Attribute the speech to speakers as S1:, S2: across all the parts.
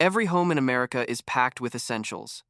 S1: Every home in America is packed with essentials.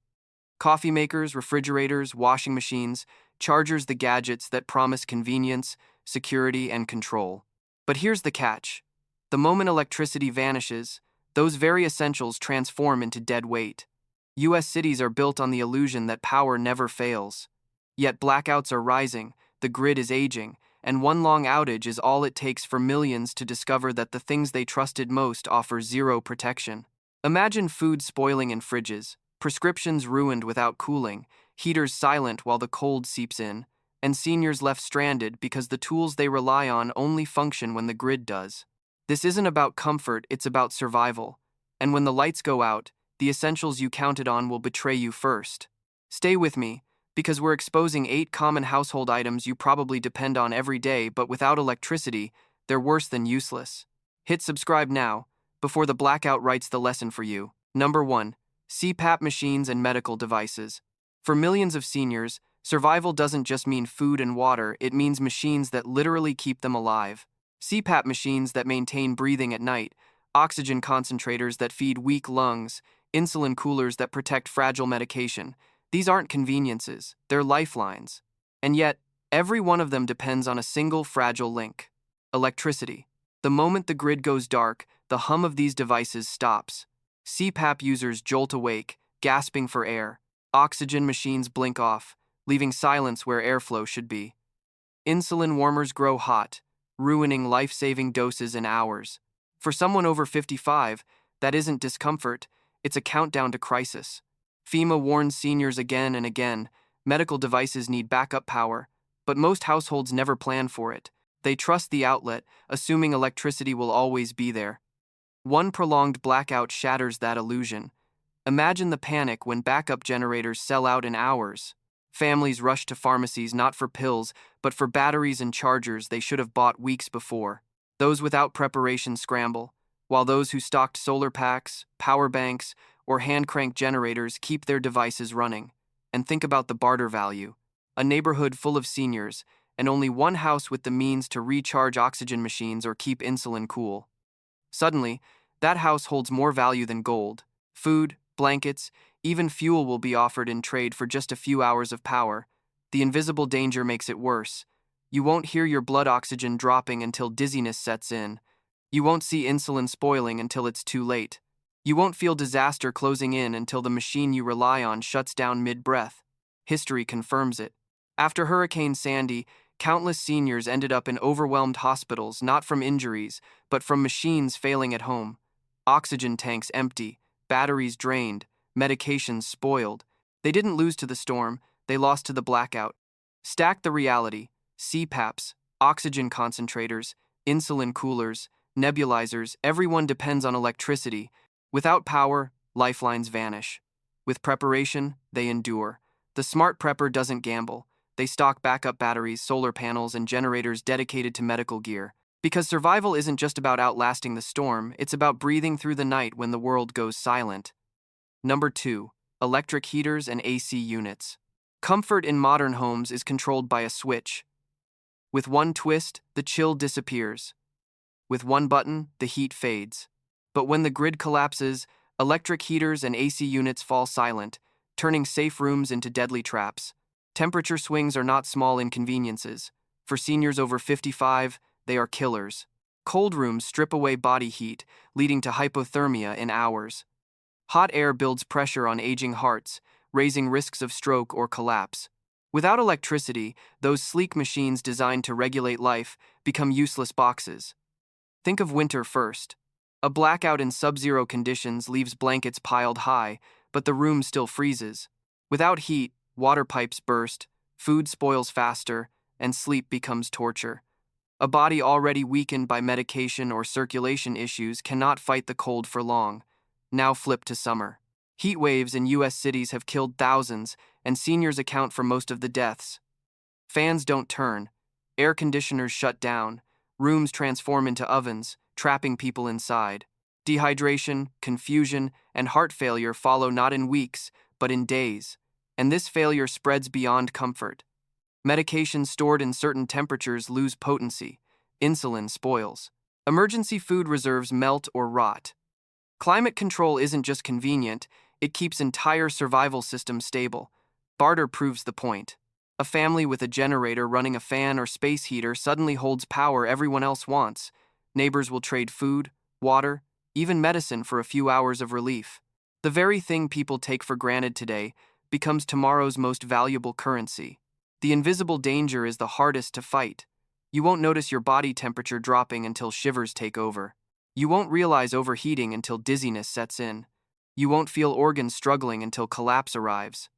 S1: Coffee makers, refrigerators, washing machines, chargers, the gadgets that promise convenience, security, and control. But here's the catch. The moment electricity vanishes, those very essentials transform into dead weight. U.S. cities are built on the illusion that power never fails. Yet blackouts are rising, the grid is aging, and one long outage is all it takes for millions to discover that the things they trusted most offer zero protection. Imagine food spoiling in fridges, prescriptions ruined without cooling, heaters silent while the cold seeps in, and seniors left stranded because the tools they rely on only function when the grid does. This isn't about comfort, it's about survival. And when the lights go out, the essentials you counted on will betray you first. Stay with me, because we're exposing 8 common household items you probably depend on every day, but without electricity, they're worse than useless. Hit subscribe now, before the blackout writes the lesson for you. Number 1. CPAP machines and medical devices. For millions of seniors, survival doesn't just mean food and water, it means machines that literally keep them alive. CPAP machines that maintain breathing at night, oxygen concentrators that feed weak lungs, insulin coolers that protect fragile medication. These aren't conveniences, they're lifelines. And yet, every one of them depends on a single fragile link: electricity. The moment the grid goes dark, the hum of these devices stops. CPAP users jolt awake, gasping for air. Oxygen machines blink off, leaving silence where airflow should be. Insulin warmers grow hot, ruining life-saving doses in hours. For someone over 55, that isn't discomfort, it's a countdown to crisis. FEMA warns seniors again and again, medical devices need backup power, but most households never plan for it. They trust the outlet, assuming electricity will always be there. One prolonged blackout shatters that illusion. Imagine the panic when backup generators sell out in hours. Families rush to pharmacies not for pills, but for batteries and chargers they should have bought weeks before. Those without preparation scramble, while those who stocked solar packs, power banks, or hand-crank generators keep their devices running. And think about the barter value. A neighborhood full of seniors, and only one house with the means to recharge oxygen machines or keep insulin cool. Suddenly, that house holds more value than gold. Food, blankets, even fuel will be offered in trade for just a few hours of power. The invisible danger makes it worse. You won't hear your blood oxygen dropping until dizziness sets in. You won't see insulin spoiling until it's too late. You won't feel disaster closing in until the machine you rely on shuts down mid-breath. History confirms it. After Hurricane Sandy, countless seniors ended up in overwhelmed hospitals, not from injuries, but from machines failing at home. Oxygen tanks empty, batteries drained, medications spoiled. They didn't lose to the storm, they lost to the blackout. Stack the reality: CPAPs, oxygen concentrators, insulin coolers, nebulizers, everyone depends on electricity. Without power, lifelines vanish. With preparation, they endure. The smart prepper doesn't gamble. They stock backup batteries, solar panels, and generators dedicated to medical gear. Because survival isn't just about outlasting the storm, it's about breathing through the night when the world goes silent. Number 2. Electric heaters and AC units. Comfort in modern homes is controlled by a switch. With one twist, the chill disappears. With one button, the heat fades. But when the grid collapses, electric heaters and AC units fall silent, turning safe rooms into deadly traps. Temperature swings are not small inconveniences. For seniors over 55, they are killers. Cold rooms strip away body heat, leading to hypothermia in hours. Hot air builds pressure on aging hearts, raising risks of stroke or collapse. Without electricity, those sleek machines designed to regulate life become useless boxes. Think of winter first. A blackout in sub-zero conditions leaves blankets piled high, but the room still freezes. Without heat, water pipes burst, food spoils faster, and sleep becomes torture. A body already weakened by medication or circulation issues cannot fight the cold for long. Now flip to summer. Heat waves in U.S. cities have killed thousands, and seniors account for most of the deaths. Fans don't turn. Air conditioners shut down. Rooms transform into ovens, trapping people inside. Dehydration, confusion, and heart failure follow not in weeks, but in days. And this failure spreads beyond comfort. Medications stored in certain temperatures lose potency. Insulin spoils. Emergency food reserves melt or rot. Climate control isn't just convenient, it keeps entire survival systems stable. Barter proves the point. A family with a generator running a fan or space heater suddenly holds power everyone else wants. Neighbors will trade food, water, even medicine for a few hours of relief. The very thing people take for granted today becomes tomorrow's most valuable currency. The invisible danger is the hardest to fight. You won't notice your body temperature dropping until shivers take over. You won't realize overheating until dizziness sets in. You won't feel organs struggling until collapse arrives.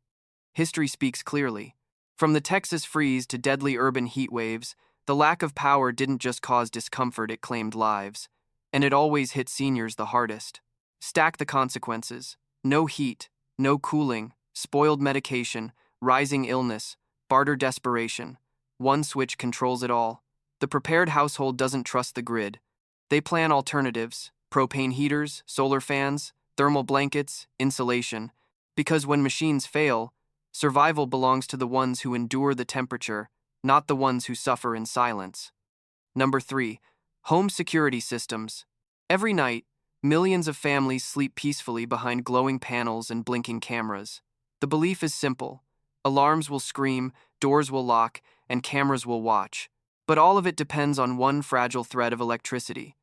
S1: History speaks clearly. From the Texas freeze to deadly urban heat waves, the lack of power didn't just cause discomfort, it claimed lives. And it always hit seniors the hardest. Stack the consequences. No heat, no cooling, spoiled medication, rising illness, barter desperation. One switch controls it all. The prepared household doesn't trust the grid. They plan alternatives: propane heaters, solar fans, thermal blankets, insulation. Because when machines fail, survival belongs to the ones who endure the temperature, not the ones who suffer in silence. Number 3. Home security systems. Every night, millions of families sleep peacefully behind glowing panels and blinking cameras. The belief is simple. Alarms will scream, doors will lock, and cameras will watch. But all of it depends on one fragile thread of electricity.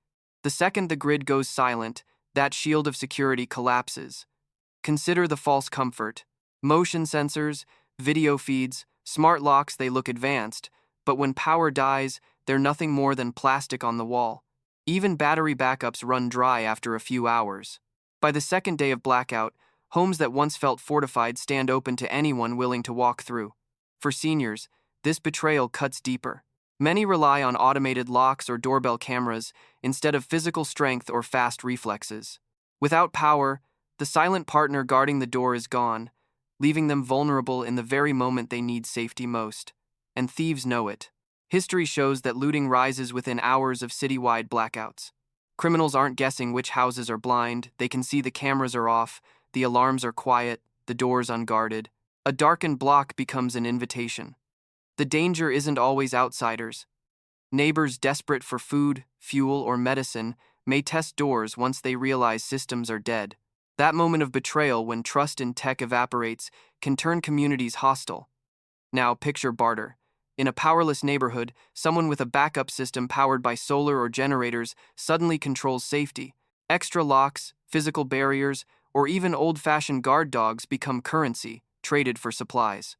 S1: The second the grid goes silent, that shield of security collapses. Consider the false comfort. Motion sensors, video feeds, smart locks, they look advanced, but when power dies, they're nothing more than plastic on the wall. Even battery backups run dry after a few hours. By the second day of blackout, homes that once felt fortified stand open to anyone willing to walk through. For seniors, this betrayal cuts deeper. Many rely on automated locks or doorbell cameras instead of physical strength or fast reflexes. Without power, the silent partner guarding the door is gone, leaving them vulnerable in the very moment they need safety most. And thieves know it. History shows that looting rises within hours of citywide blackouts. Criminals aren't guessing which houses are blind, they can see the cameras are off, the alarms are quiet, the doors unguarded. A darkened block becomes an invitation. The danger isn't always outsiders. Neighbors desperate for food, fuel, or medicine may test doors once they realize systems are dead. That moment of betrayal when trust in tech evaporates can turn communities hostile. Now picture barter. In a powerless neighborhood, someone with a backup system powered by solar or generators suddenly controls safety. Extra locks, physical barriers, or even old-fashioned guard dogs become currency, traded for supplies.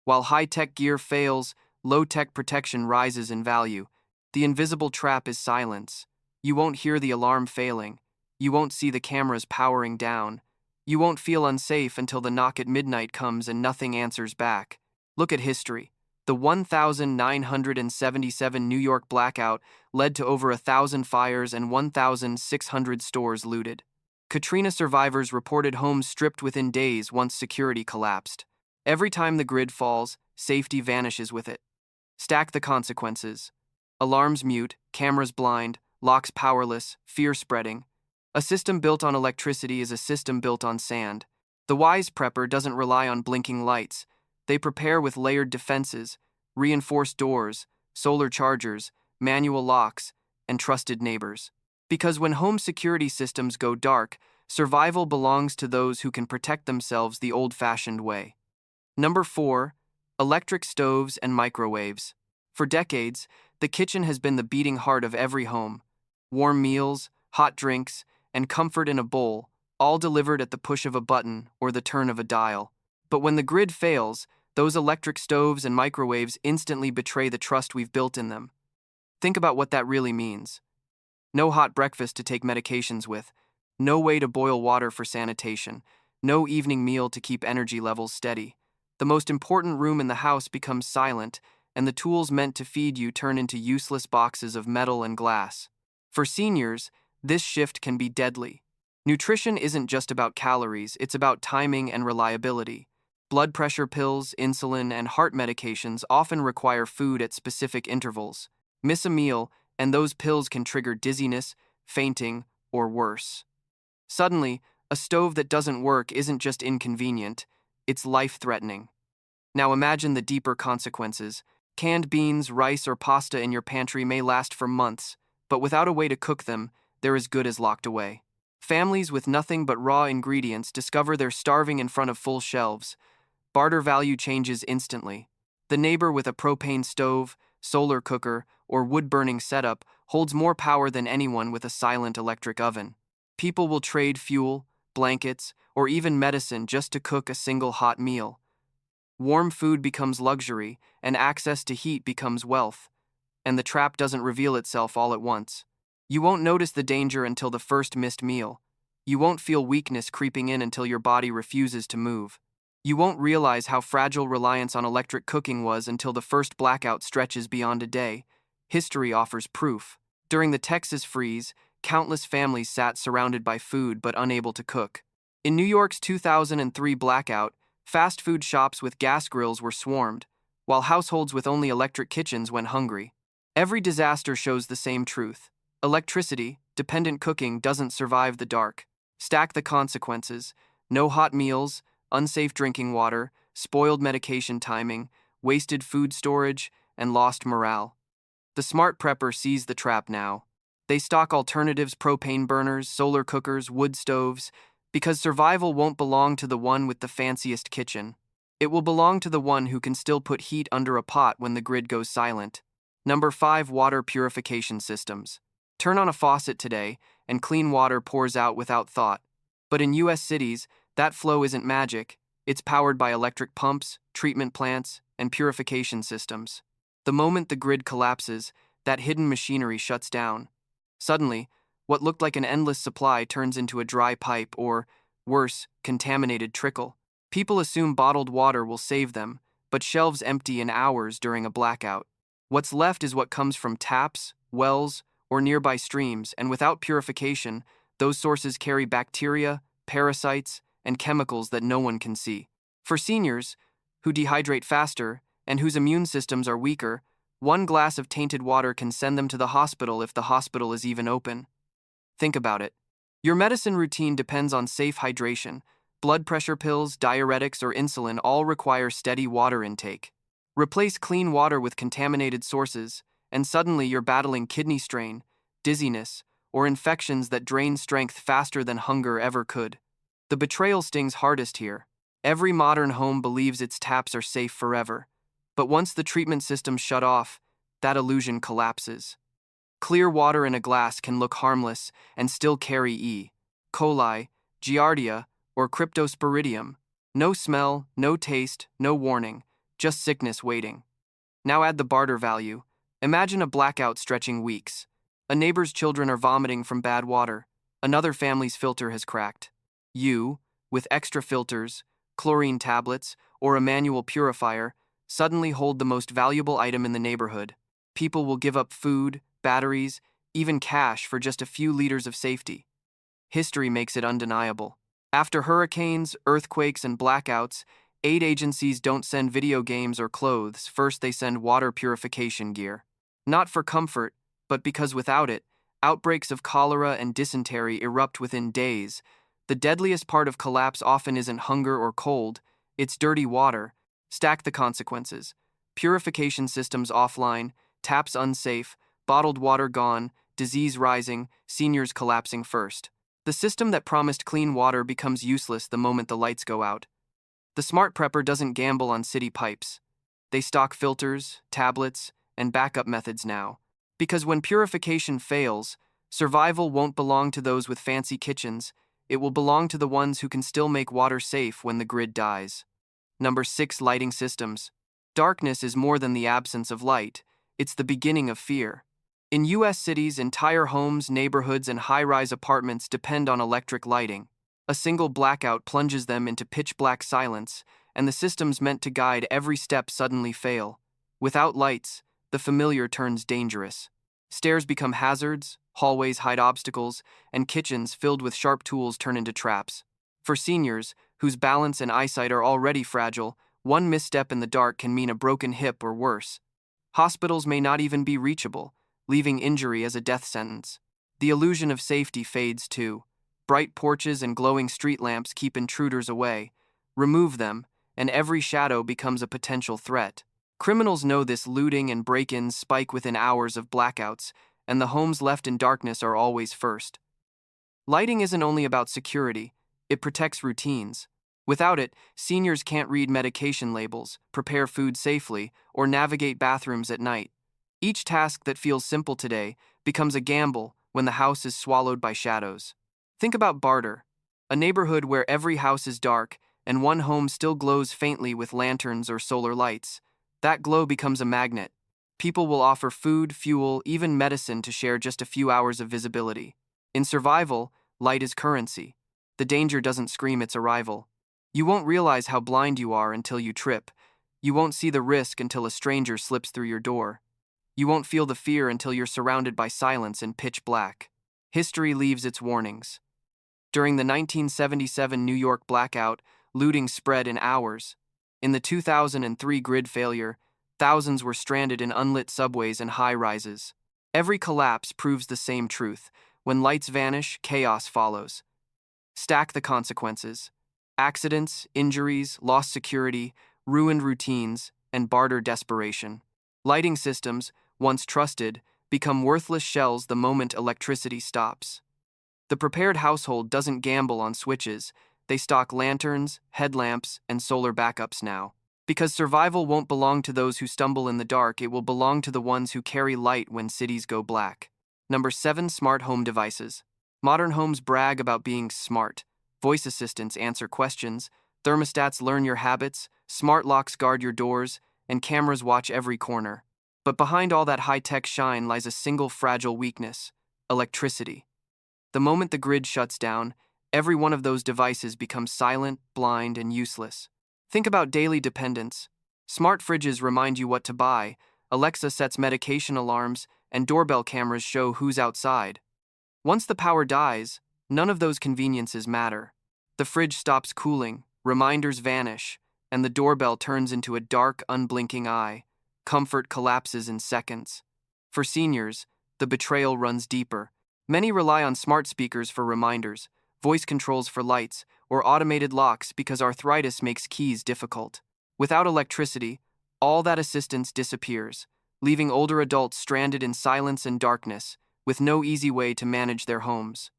S1: While high-tech gear fails, low-tech protection rises in value. The invisible trap is silence. You won't hear the alarm failing. You won't see the cameras powering down. You won't feel unsafe until the knock at midnight comes and nothing answers back. Look at history. The 1977 New York blackout led to over 1,000 fires and 1,600 stores looted. Katrina survivors reported homes stripped within days once security collapsed. Every time the grid falls, safety vanishes with it. Stack the consequences. Alarms mute, cameras blind, locks powerless, fear spreading. A system built on electricity is a system built on sand. The wise prepper doesn't rely on blinking lights. They prepare with layered defenses, reinforced doors, solar chargers, manual locks, and trusted neighbors. Because when home security systems go dark, survival belongs to those who can protect themselves the old-fashioned way. Number 4. Electric stoves and microwaves. For decades, the kitchen has been the beating heart of every home. Warm meals, hot drinks, and comfort in a bowl, all delivered at the push of a button or the turn of a dial. But when the grid fails, those electric stoves and microwaves instantly betray the trust we've built in them. Think about what that really means. No hot breakfast to take medications with, no way to boil water for sanitation, no evening meal to keep energy levels steady. The most important room in the house becomes silent, and the tools meant to feed you turn into useless boxes of metal and glass. For seniors, this shift can be deadly. Nutrition isn't just about calories, it's about timing and reliability. Blood pressure pills, insulin, and heart medications often require food at specific intervals. Miss a meal, and those pills can trigger dizziness, fainting, or worse. Suddenly, a stove that doesn't work isn't just inconvenient, it's life-threatening. Now imagine the deeper consequences. Canned beans, rice, or pasta in your pantry may last for months, but without a way to cook them, they're as good as locked away. Families with nothing but raw ingredients discover they're starving in front of full shelves. Barter value changes instantly. The neighbor with a propane stove, solar cooker, or wood-burning setup holds more power than anyone with a silent electric oven. People will trade fuel, blankets, or even medicine just to cook a single hot meal. Warm food becomes luxury, and access to heat becomes wealth. And the trap doesn't reveal itself all at once. You won't notice the danger until the first missed meal. You won't feel weakness creeping in until your body refuses to move. You won't realize how fragile reliance on electric cooking was until the first blackout stretches beyond a day. History offers proof. During the Texas freeze, countless families sat surrounded by food but unable to cook. In New York's 2003 blackout, fast food shops with gas grills were swarmed, while households with only electric kitchens went hungry. Every disaster shows the same truth. Electricity, dependent cooking doesn't survive the dark. Stack the consequences: no hot meals, unsafe drinking water, spoiled medication timing, wasted food storage, and lost morale. The smart prepper sees the trap now. They stock alternatives: propane burners, solar cookers, wood stoves, because survival won't belong to the one with the fanciest kitchen. It will belong to the one who can still put heat under a pot when the grid goes silent. Number 5. Water purification systems. Turn on a faucet today, and clean water pours out without thought. But in US cities, that flow isn't magic. It's powered by electric pumps, treatment plants, and purification systems. The moment the grid collapses, that hidden machinery shuts down. Suddenly, what looked like an endless supply turns into a dry pipe or, worse, contaminated trickle. People assume bottled water will save them, but shelves empty in hours during a blackout. What's left is what comes from taps, wells, or nearby streams, and without purification, those sources carry bacteria, parasites, and chemicals that no one can see. For seniors, who dehydrate faster and whose immune systems are weaker, one glass of tainted water can send them to the hospital if the hospital is even open. Think about it. Your medicine routine depends on safe hydration. Blood pressure pills, diuretics, or insulin all require steady water intake. Replace clean water with contaminated sources, and suddenly you're battling kidney strain, dizziness, or infections that drain strength faster than hunger ever could. The betrayal stings hardest here. Every modern home believes its taps are safe forever. But once the treatment systems shut off, that illusion collapses. Clear water in a glass can look harmless and still carry E. coli, giardia, or cryptosporidium. No smell, no taste, no warning, just sickness waiting. Now add the barter value. Imagine a blackout stretching weeks. A neighbor's children are vomiting from bad water. Another family's filter has cracked. You, with extra filters, chlorine tablets, or a manual purifier, suddenly hold the most valuable item in the neighborhood. People will give up food, batteries, even cash for just a few liters of safety. History makes it undeniable. After hurricanes, earthquakes, and blackouts, aid agencies don't send video games or clothes. First, they send water purification gear. Not for comfort, but because without it, outbreaks of cholera and dysentery erupt within days. The deadliest part of collapse often isn't hunger or cold, it's dirty water. Stack the consequences. Purification systems offline, taps unsafe, bottled water gone, disease rising, seniors collapsing first. The system that promised clean water becomes useless the moment the lights go out. The smart prepper doesn't gamble on city pipes. They stock filters, tablets, and backup methods now. Because when purification fails, survival won't belong to those with fancy kitchens. It will belong to the ones who can still make water safe when the grid dies. Number 6. Lighting systems. Darkness is more than the absence of light. It's the beginning of fear. In US cities, entire homes, neighborhoods, and high-rise apartments depend on electric lighting. A single blackout plunges them into pitch-black silence, and the systems meant to guide every step suddenly fail. Without lights, the familiar turns dangerous. Stairs become hazards, hallways hide obstacles, and kitchens filled with sharp tools turn into traps. For seniors, whose balance and eyesight are already fragile, one misstep in the dark can mean a broken hip or worse. Hospitals may not even be reachable, leaving injury as a death sentence. The illusion of safety fades too. Bright porches and glowing street lamps keep intruders away. Remove them, and every shadow becomes a potential threat. Criminals know this. Looting and break-ins spike within hours of blackouts, and the homes left in darkness are always first. Lighting isn't only about security, it protects routines. Without it, seniors can't read medication labels, prepare food safely, or navigate bathrooms at night. Each task that feels simple today becomes a gamble when the house is swallowed by shadows. Think about Barter, a neighborhood where every house is dark and one home still glows faintly with lanterns or solar lights. That glow becomes a magnet. People will offer food, fuel, even medicine to share just a few hours of visibility. In survival, light is currency. The danger doesn't scream its arrival. You won't realize how blind you are until you trip. You won't see the risk until a stranger slips through your door. You won't feel the fear until you're surrounded by silence and pitch black. History leaves its warnings. During the 1977 New York blackout, looting spread in hours. In the 2003 grid failure, thousands were stranded in unlit subways and high-rises. Every collapse proves the same truth. When lights vanish, chaos follows. Stack the consequences. Accidents, injuries, lost security, ruined routines, and barter desperation. Lighting systems, once trusted, become worthless shells the moment electricity stops. The prepared household doesn't gamble on switches. They stock lanterns, headlamps, and solar backups now. Because survival won't belong to those who stumble in the dark, it will belong to the ones who carry light when cities go black. Number 7. Smart home devices. Modern homes brag about being smart. Voice assistants answer questions, thermostats learn your habits, smart locks guard your doors, and cameras watch every corner. But behind all that high-tech shine lies a single fragile weakness: electricity. The moment the grid shuts down, every one of those devices becomes silent, blind, and useless. Think about daily dependence. Smart fridges remind you what to buy, Alexa sets medication alarms, and doorbell cameras show who's outside. Once the power dies, none of those conveniences matter. The fridge stops cooling, reminders vanish, and the doorbell turns into a dark, unblinking eye. Comfort collapses in seconds. For seniors, the betrayal runs deeper. Many rely on smart speakers for reminders, voice controls for lights, or automated locks because arthritis makes keys difficult. Without electricity, all that assistance disappears, leaving older adults stranded in silence and darkness, with no easy way to manage their homes.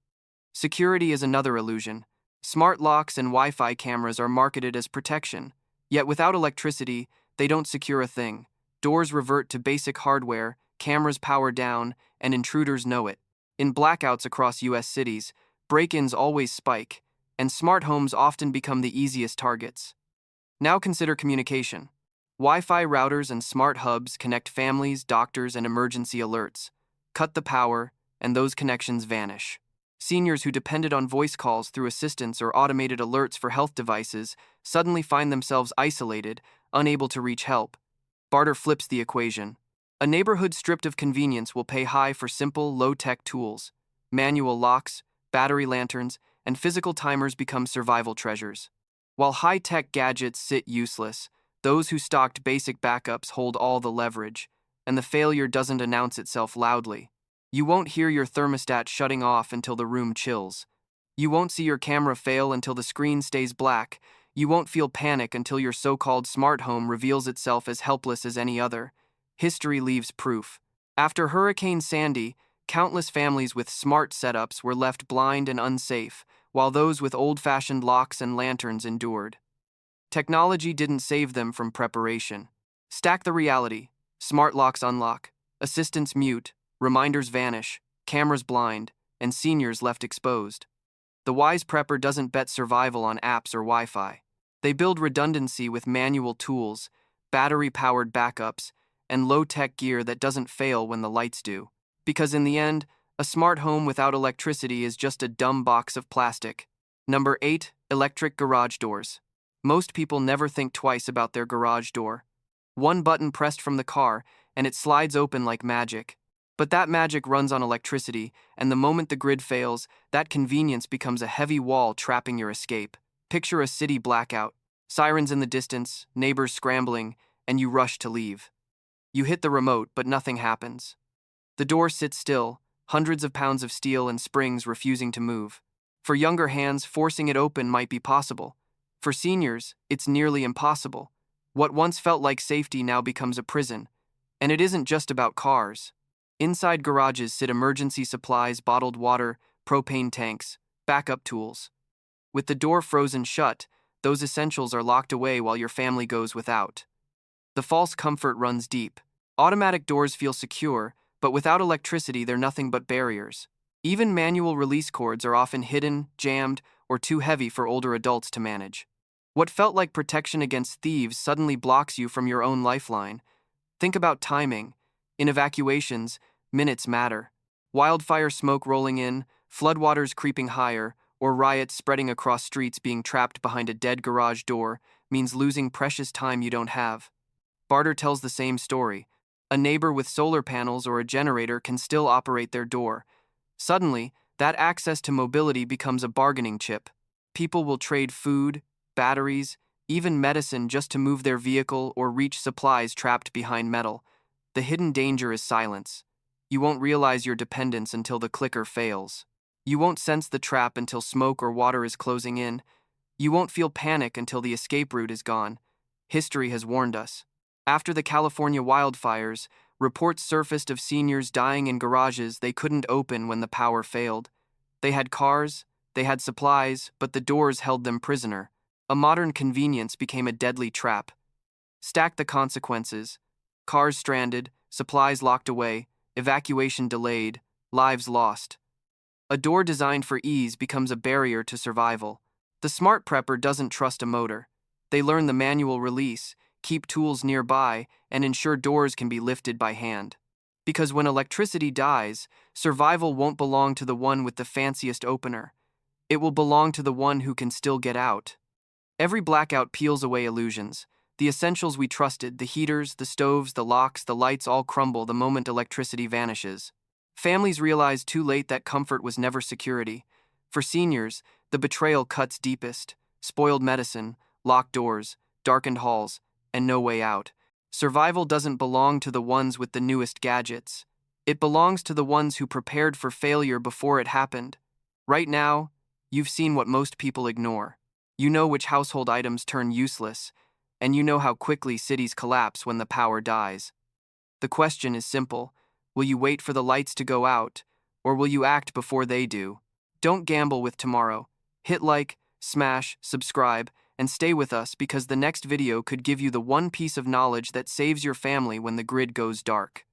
S1: Security is another illusion. Smart locks and Wi-Fi cameras are marketed as protection, yet without electricity, they don't secure a thing. Doors revert to basic hardware, cameras power down, and intruders know it. In blackouts across U.S. cities, break-ins always spike, and smart homes often become the easiest targets. Now consider communication. Wi-Fi routers and smart hubs connect families, doctors, and emergency alerts. Cut the power, and those connections vanish. Seniors who depended on voice calls through assistants or automated alerts for health devices suddenly find themselves isolated, unable to reach help. Barter flips the equation. A neighborhood stripped of convenience will pay high for simple, low-tech tools. Manual locks, battery lanterns, and physical timers become survival treasures. While high-tech gadgets sit useless, those who stocked basic backups hold all the leverage, and the failure doesn't announce itself loudly. You won't hear your thermostat shutting off until the room chills. You won't see your camera fail until the screen stays black. You won't feel panic until your so-called smart home reveals itself as helpless as any other. History leaves proof. After Hurricane Sandy, countless families with smart setups were left blind and unsafe, while those with old-fashioned locks and lanterns endured. Technology didn't save them from preparation. Stack the reality. Smart locks unlock, assistants mute, reminders vanish, cameras blind, and seniors left exposed. The wise prepper doesn't bet survival on apps or Wi-Fi. They build redundancy with manual tools, battery-powered backups, and low-tech gear that doesn't fail when the lights do. Because in the end, a smart home without electricity is just a dumb box of plastic. Number 8. Electric garage doors. Most people never think twice about their garage door. One button pressed from the car, and it slides open like magic. But that magic runs on electricity, and the moment the grid fails, that convenience becomes a heavy wall trapping your escape. Picture a city blackout, sirens in the distance, neighbors scrambling, and you rush to leave. You hit the remote, but nothing happens. The door sits still, hundreds of pounds of steel and springs refusing to move. For younger hands, forcing it open might be possible. For seniors, it's nearly impossible. What once felt like safety now becomes a prison. And it isn't just about cars. Inside garages sit emergency supplies, bottled water, propane tanks, backup tools. With the door frozen shut, those essentials are locked away while your family goes without. The false comfort runs deep. Automatic doors feel secure, but without electricity, they're nothing but barriers. Even manual release cords are often hidden, jammed, or too heavy for older adults to manage. What felt like protection against thieves suddenly blocks you from your own lifeline. Think about timing. In evacuations, minutes matter. Wildfire smoke rolling in, floodwaters creeping higher, or riots spreading across streets being trapped behind a dead garage door means losing precious time you don't have. Barter tells the same story. A neighbor with solar panels or a generator can still operate their door. Suddenly, that access to mobility becomes a bargaining chip. People will trade food, batteries, even medicine just to move their vehicle or reach supplies trapped behind metal. The hidden danger is silence. You won't realize your dependence until the clicker fails. You won't sense the trap until smoke or water is closing in. You won't feel panic until the escape route is gone. History has warned us. After the California wildfires, reports surfaced of seniors dying in garages they couldn't open when the power failed. They had cars, they had supplies, but the doors held them prisoner. A modern convenience became a deadly trap. Stack the consequences. Cars stranded, supplies locked away, evacuation delayed, lives lost. A door designed for ease becomes a barrier to survival. The smart prepper doesn't trust a motor. They learn the manual release, keep tools nearby, and ensure doors can be lifted by hand. Because when electricity dies, survival won't belong to the one with the fanciest opener. It will belong to the one who can still get out. Every blackout peels away illusions. The essentials we trusted, the heaters, the stoves, the locks, the lights all crumble the moment electricity vanishes. Families realize too late that comfort was never security. For seniors, the betrayal cuts deepest. Spoiled medicine, locked doors, darkened halls, and no way out. Survival doesn't belong to the ones with the newest gadgets. It belongs to the ones who prepared for failure before it happened. Right now, you've seen what most people ignore. You know which household items turn useless, and you know how quickly cities collapse when the power dies. The question is simple. Will you wait for the lights to go out, or will you act before they do? Don't gamble with tomorrow. Hit like, smash, subscribe, and stay with us because the next video could give you the one piece of knowledge that saves your family when the grid goes dark.